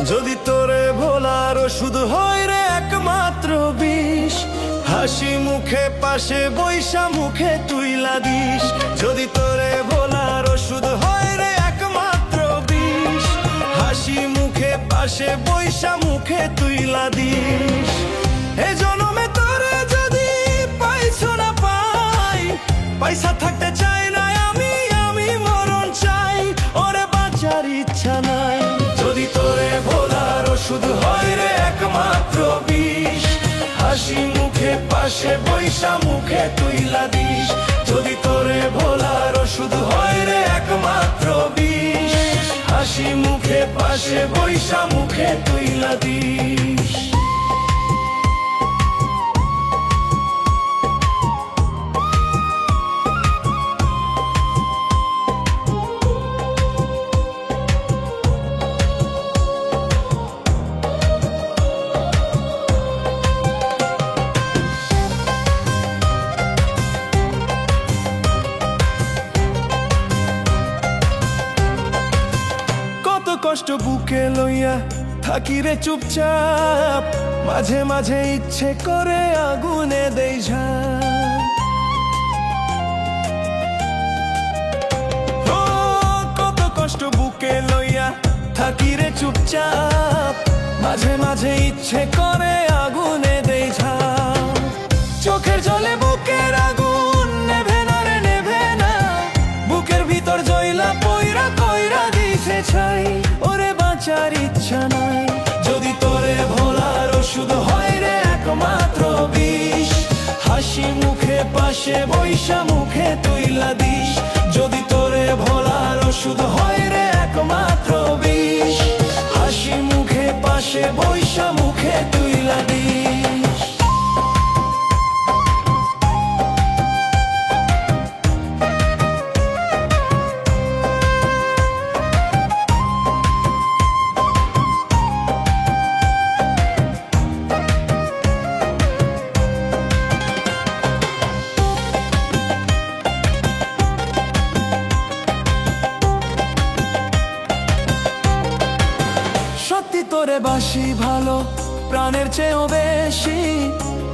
যদি তোরে ভোলার ওষুধ হয় রে একমাত্র বিষ, হাসি মুখে পাশে বৈশা মুখে তুইলা দিস। যদি তোরে ভোলার ওষুধ হয় রে একমাত্র বিষ, হাসি মুখে পাশে বৈশা মুখে তুইলা দিস। এ জনমে তোরে যদি পাইছো না পাই, পয়সা থাকতে চাই না আমি, আমি মরণ চাই, ওরে বাঁচার ইচ্ছা নাই। যদি তোরে ভোলার ওষুধ হয় রে একমাত্র বিষ, হাসি মুখে পাশে বৈশা মুখে তুইলা দিস। যদি তোরে ভোলার ওষুধ হয় রে একমাত্র বিষ, হাসি মুখে পাশে বৈশা মুখে তুইলা দিস। কষ্ট বুকে লইয়া থাকি রে চুপচাপ, মাঝে মাঝে ইচ্ছে করে আগুনে দেই ঝাঁপ। ও কত কষ্ট বুকে লইয়া থাকি রে চুপচাপ, মাঝে মাঝে ইচ্ছে করে আগুনে দেই ঝাঁপ। চোখের জলে বুকের আগুন নেভে না রে নেভে না, বুকের ভিতর জয়লা পয়রা কইরা দিছে ছাই, ওরে বাঁচার ইচ্ছা নাই। যদি তোরে ভোলার ওষুধ হয় রে একমাত্র বিষ, হাসি মুখে পাশে বৈশা মুখে তুইলা দিস। যদি তোরে ভোলার ওষুধ হয় রে একমাত্র বিষ, হাসি মুখে পাশে বৈশা মুখে তুইলা দিস। সত্যি তোরে বাসি ভালো প্রাণের চেয়েও বেশি,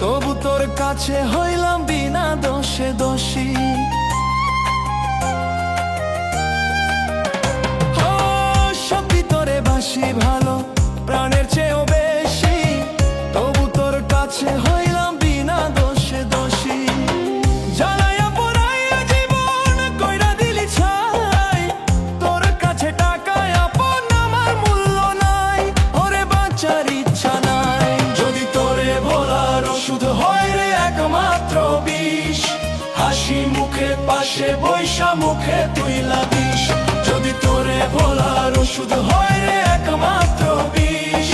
তবু তোর কাছে হইলাম বিনা দোষে দোষী। সত্যি তোরে বাসি ভালো প্রাণের চেয়েও বেশি, তবু তোর কাছে হইলাম বিনা দোষে দোষী। জ্বালাইয়া পোড়াইয়া জীবন কইরা দিলি ছাই, তোর কাছে টাকায় আপন আমার মূল্য নাই, ওরে বাঁচার ইচ্ছা নাই। যদি তোরে ভোলার ওষুধ হয় রে একমাত্র বিষ, হাসি মুখে পাশে বৈশা মুখে তুইলা দিস। যদি তোরে ভোলার ওষুধ হয় রে একমাত্র বিষ,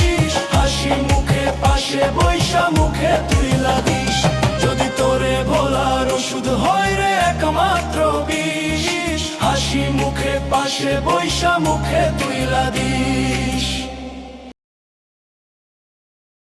হাসি মুখে পাশে বৈশা মুখে তুইলা দিস। যদি তোরে ভোলার ওষুধ হয় রে একমাত্র বিষ, হাসি মুখে পাশে বৈশা মুখে তুইলা দিস।